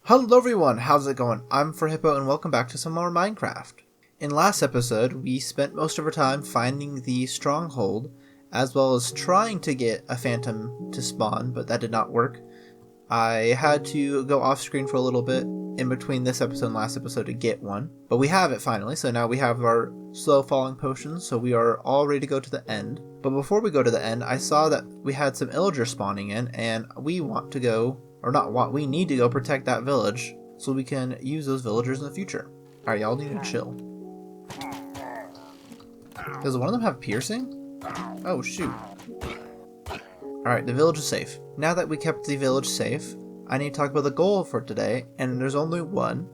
Hello everyone, how's it going? I'm ForHippo and welcome back to some more Minecraft. In last episode, we spent most of our time finding the stronghold, as well as trying to get a phantom to spawn, but that did not work. I had to go off screen for a little bit in between this episode and last episode to get one, but we have it finally, so now we have our slow falling potions, so we are all ready to go to the end. But before we go to the end, I saw that we had some illagers spawning in, and we want to go we need to go protect that village so we can use those villagers in the future. Alright, y'all need to chill. Does one of them have piercing? Oh, shoot. Alright, the village is safe. Now that we kept the village safe, I need to talk about the goal for today, and there's only one,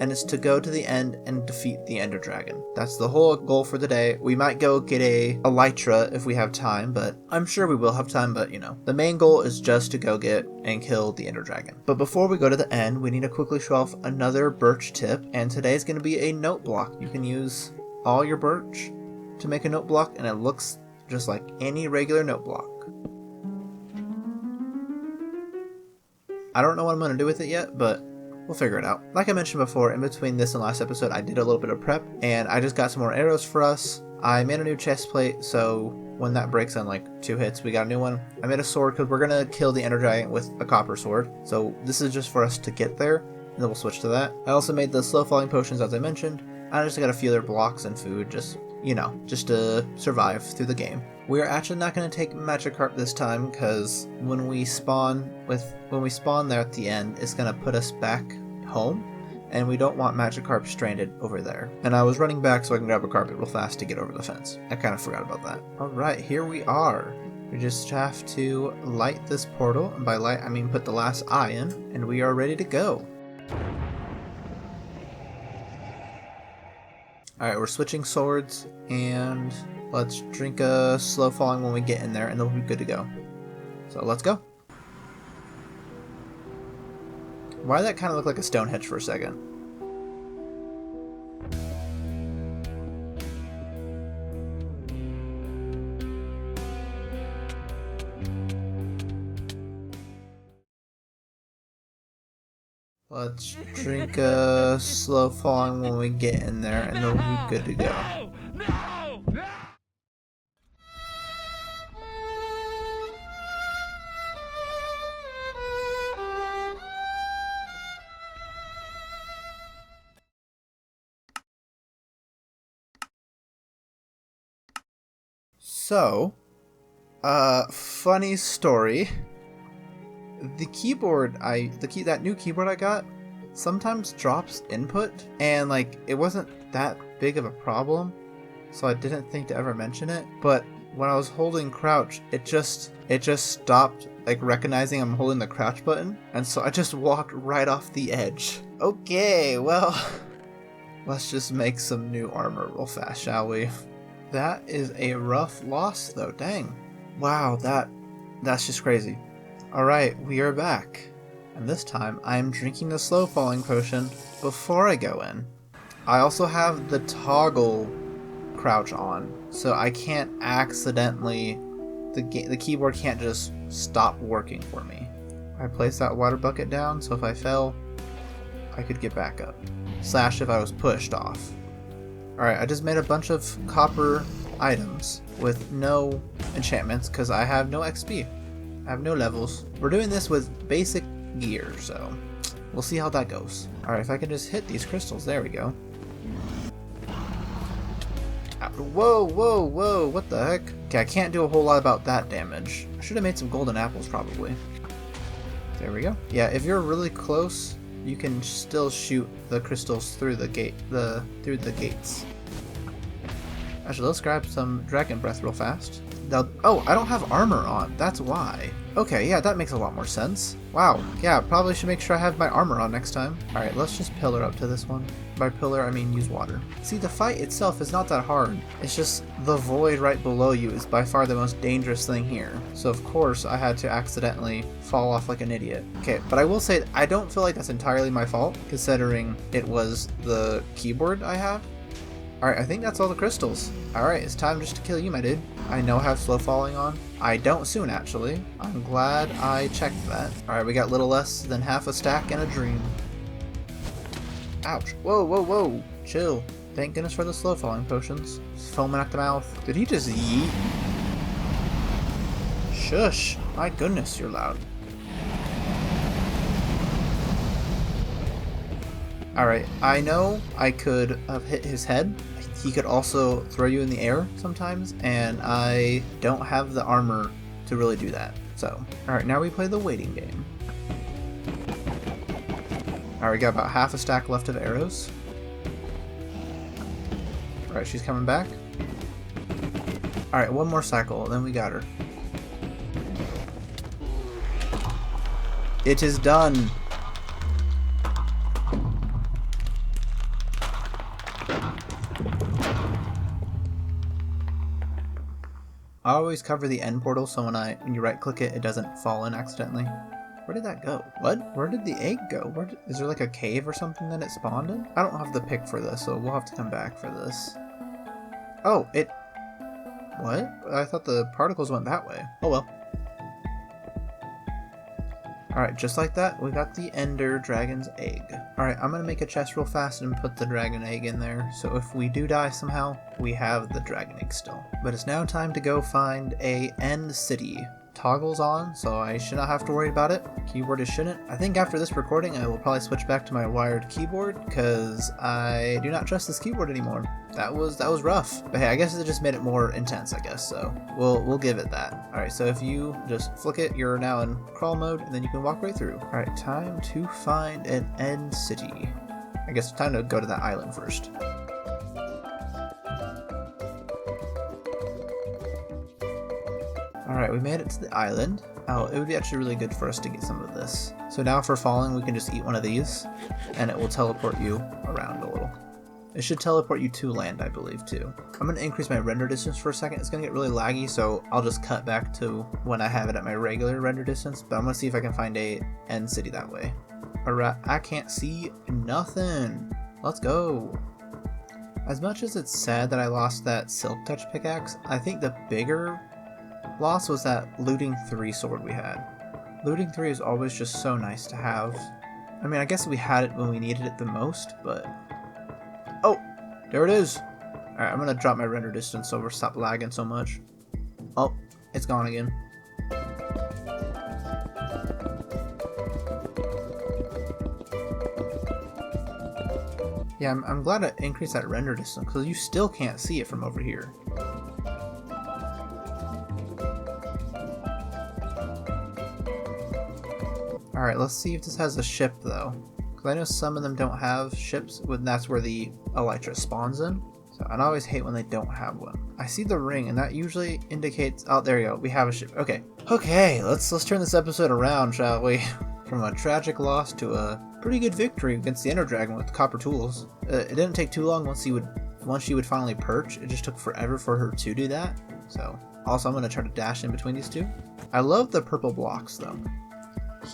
and it's to go to the end and defeat the Ender Dragon. That's the whole goal for the day. We might go get a elytra if we have time, but I'm sure we will have time, but you know. The main goal is just to go get and kill the Ender Dragon. But before we go to the end, we need to quickly show off another birch tip, and today's going to be a note block. You can use all your birch to make a note block, and it looks just like any regular note block. I don't know what I'm going to do with it yet, but we'll figure it out. Like I mentioned before, in between this and last episode, I did a little bit of prep, and I just got some more arrows for us. I made a new chest plate, so when that breaks on like 2 hits, we got a new one. I made a sword because we're going to kill the Ender Dragon with a copper sword, so this is just for us to get there, and then we'll switch to that. I also made the slow falling potions as I mentioned. I just got a few other blocks and food, just to survive through the game. We are actually not going to take Magikarp this time because when we spawn there at the end, it's going to put us back home, and we don't want Magikarp stranded over there. And I was running back so I can grab a carpet real fast to get over the fence. I kind of forgot about that. Alright, here we are. We just have to light this portal, and by light I mean put the last eye in, and we are ready to go. Alright, we're switching swords, and let's drink a slow falling when we get in there, and then we'll be good to go. So let's go. Why did that kind of look like a stone hedge for a second? Let's drink a slow falling when we get in there, and then we'll be good to go. So, funny story. The keyboard that new keyboard I got sometimes drops input, and like it wasn't that big of a problem, so I didn't think to ever mention it. But when I was holding crouch, it just stopped like recognizing I'm holding the crouch button, and so I just walked right off the edge. Okay, well, let's just make some new armor real fast, shall we? That is a rough loss though, dang. Wow, that's just crazy. Alright, we are back. And this time, I am drinking the slow falling potion before I go in. I also have the toggle crouch on, so I can't accidentally, the keyboard can't just stop working for me. I placed that water bucket down, so if I fell, I could get back up. Slash if I was pushed off. Alright, I just made a bunch of copper items with no enchantments because I have no XP. I have no levels. We're doing this with basic gear, so we'll see how that goes. Alright, if I can just hit these crystals, there we go. Whoa, whoa, whoa, what the heck? Okay, I can't do a whole lot about that damage. I should have made some golden apples, probably. There we go. Yeah, if you're really close, you can still shoot the crystals through the gates. Actually, let's grab some dragon breath real fast. Oh, I don't have armor on. That's why. Okay, yeah, that makes a lot more sense. Wow. Yeah, probably should make sure I have my armor on next time. Alright, let's just pillar up to this one. By pillar, I mean use water. See, the fight itself is not that hard. It's just the void right below you is by far the most dangerous thing here. So of course, I had to accidentally fall off like an idiot. Okay, but I will say, I don't feel like that's entirely my fault, considering it was the keyboard I have. Alright, I think that's all the crystals. Alright, it's time just to kill you, my dude. I know I have slow falling on. I don't soon, actually. I'm glad I checked that. Alright, we got little less than half a stack and a dream. Ouch. Whoa, whoa, whoa. Chill. Thank goodness for the slow falling potions. Foaming at the mouth. Did he just yeet? Shush. My goodness, you're loud. Alright, I know I could have hit his head. He could also throw you in the air sometimes, and I don't have the armor to really do that. So, alright, now we play the waiting game. Alright, we got about half a stack left of arrows. Alright, she's coming back. Alright, one more cycle, then we got her. It is done! I always cover the end portal so when you right click it, it doesn't fall in accidentally. Where did that go? What? Where did the egg go? Is there like a cave or something that it spawned in? I don't have the pick for this, so we'll have to come back for this. Oh, it... What? I thought the particles went that way. Oh well. Alright, just like that, we got the Ender Dragon's egg. Alright, I'm gonna make a chest real fast and put the dragon egg in there, so if we do die somehow, we have the dragon egg still. But it's now time to go find a end city. Toggle's on, so I should not have to worry about it. Keyboard is shouldn't. I think after this recording, I will probably switch back to my wired keyboard, because I do not trust this keyboard anymore. That was rough. But hey, I guess it just made it more intense, I guess, so we'll give it that. Alright, so if you just flick it, you're now in crawl mode, and then you can walk right through. Alright, time to find an end city. I guess time to go to that island first. Alright, we made it to the island. Oh, it would be actually really good for us to get some of this. So now for falling, we can just eat one of these, and it will teleport you around a little. It should teleport you to land, I believe, too. I'm going to increase my render distance for a second. It's going to get really laggy, so I'll just cut back to when I have it at my regular render distance, but I'm going to see if I can find a end city that way. Alright, I can't see nothing. Let's go. As much as it's sad that I lost that Silk Touch pickaxe, I think the bigger loss was that Looting 3 sword we had. Looting 3 is always just so nice to have. I mean, I guess we had it when we needed it the most, but... Oh! There it is! Alright, I'm gonna drop my render distance so we'll stop lagging so much. Oh, it's gone again. Yeah, I'm glad I increased that render distance, because you still can't see it from over here. Alright, let's see if this has a ship, though. Because I know some of them don't have ships, and that's where the Elytra spawns in. So I always hate when they don't have one. I see the ring, and that usually indicates... Oh, there you go. We have a ship. Okay. Okay, let's turn this episode around, shall we? From a tragic loss to a pretty good victory against the Ender Dragon with copper tools. It didn't take too long once she would finally perch. It just took forever for her to do that. So, also I'm going to try to dash in between these two. I love the purple blocks, though.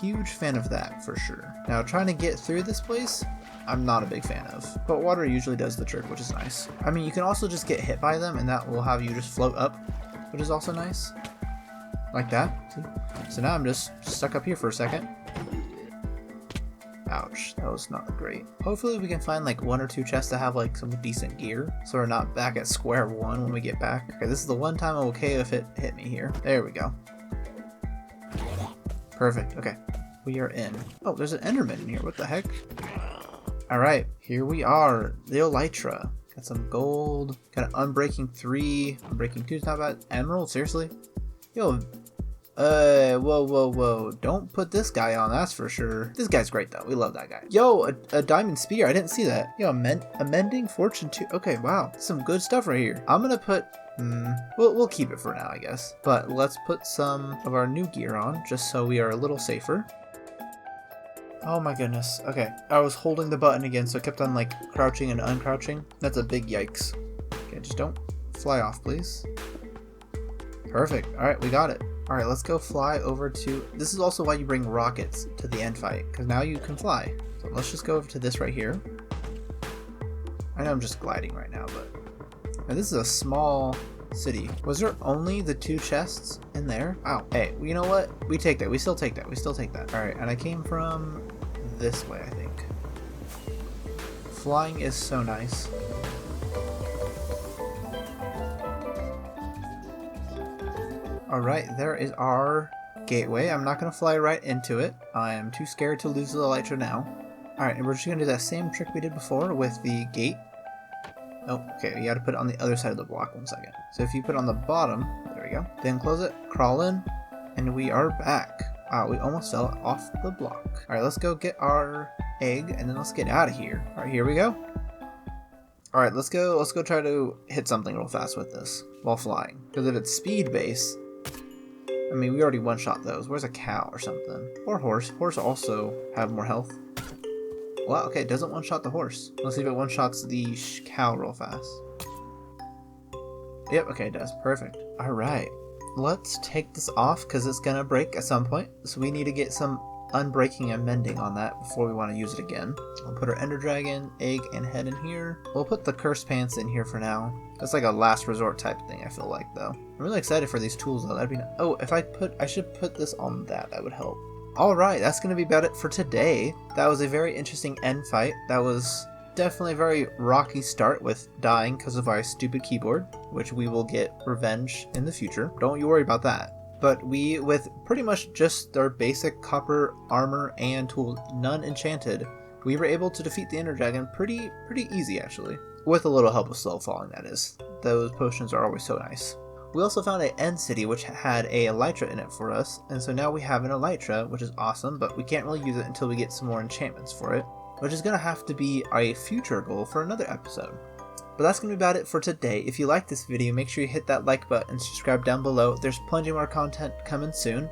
Huge fan of that, for sure. Now, trying to get through this place, I'm not a big fan of. But water usually does the trick, which is nice. I mean, you can also just get hit by them, and that will have you just float up, which is also nice. Like that. See? So now I'm just stuck up here for a second. Ouch, that was not great. Hopefully we can find like one or two chests that have like some decent gear, so we're not back at square one when we get back. Okay, this is the one time I'm okay if it hit me here. There we go. Perfect, okay. We are in. Oh, there's an Enderman in here, what the heck? Alright, here we are. The Elytra. Got some gold. Got an Unbreaking 3. Unbreaking 2 is not bad. Emerald, seriously? Yo, whoa. Don't put this guy on, that's for sure. This guy's great, though. We love that guy. Yo, a diamond spear. I didn't see that. Yo, amending fortune 2. Okay, wow. Some good stuff right here. I'm gonna put... we'll keep it for now, I guess. But let's put some of our new gear on, just so we are a little safer. Oh my goodness. Okay, I was holding the button again, so I kept on, like, crouching and uncrouching. That's a big yikes. Okay, just don't fly off, please. Perfect. Alright, we got it. Alright, let's go fly over to... This is also why you bring rockets to the end fight, because now you can fly. So let's just go over to this right here. I know I'm just gliding right now, but... Now this is a small city. Was there only the 2 chests in there? Wow. Hey, you know what? We take that. We still take that. We still take that. Alright, and I came from this way, I think. Flying is so nice. Alright, there is our gateway. I'm not going to fly right into it. I am too scared to lose the elytra now. Alright, and we're just going to do that same trick we did before with the gate. Oh, okay, you got to put it on the other side of the block. 1 second. So if you put it on the bottom, there we go. Then close it, crawl in, and we are back. We almost fell off the block. Alright, let's go get our egg, and then let's get out of here. Alright, here we go. Alright, let's go try to hit something real fast with this while flying. Because if it's speed base, I mean, we already one-shot those. Where's a cow or something? Or horse. Horse also have more health. Well, okay, it doesn't one-shot the horse. Let's see if it one-shots the cow real fast. Yep, okay, it does. Perfect. Alright. Let's take this off because it's going to break at some point. So we need to get some unbreaking and mending on that before we want to use it again. We'll put our ender dragon, egg, and head in here. We'll put the cursed pants in here for now. That's like a last resort type thing, I feel like, though. I'm really excited for these tools, though. That'd be... Oh, if I should put this on that. That would help. Alright, that's going to be about it for today. That was a very interesting end fight. That was definitely a very rocky start with dying because of our stupid keyboard, which we will get revenge in the future. Don't you worry about that. But we, with pretty much just our basic copper armor and tools, none enchanted, we were able to defeat the Ender Dragon pretty easy, actually. With a little help of slow falling, that is. Those potions are always so nice. We also found an end city which had a elytra in it for us, and so now we have an elytra, which is awesome, but we can't really use it until we get some more enchantments for it, which is going to have to be a future goal for another episode. But that's going to be about it for today. If you like this video, make sure you hit that like button and subscribe down below. There's plenty more content coming soon.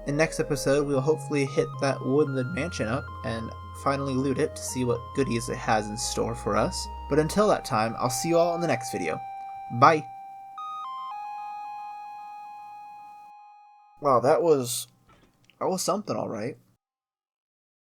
In next episode, we'll hopefully hit that woodland mansion up and finally loot it to see what goodies it has in store for us. But until that time, I'll see you all in the next video. Bye! Wow, that was something, alright.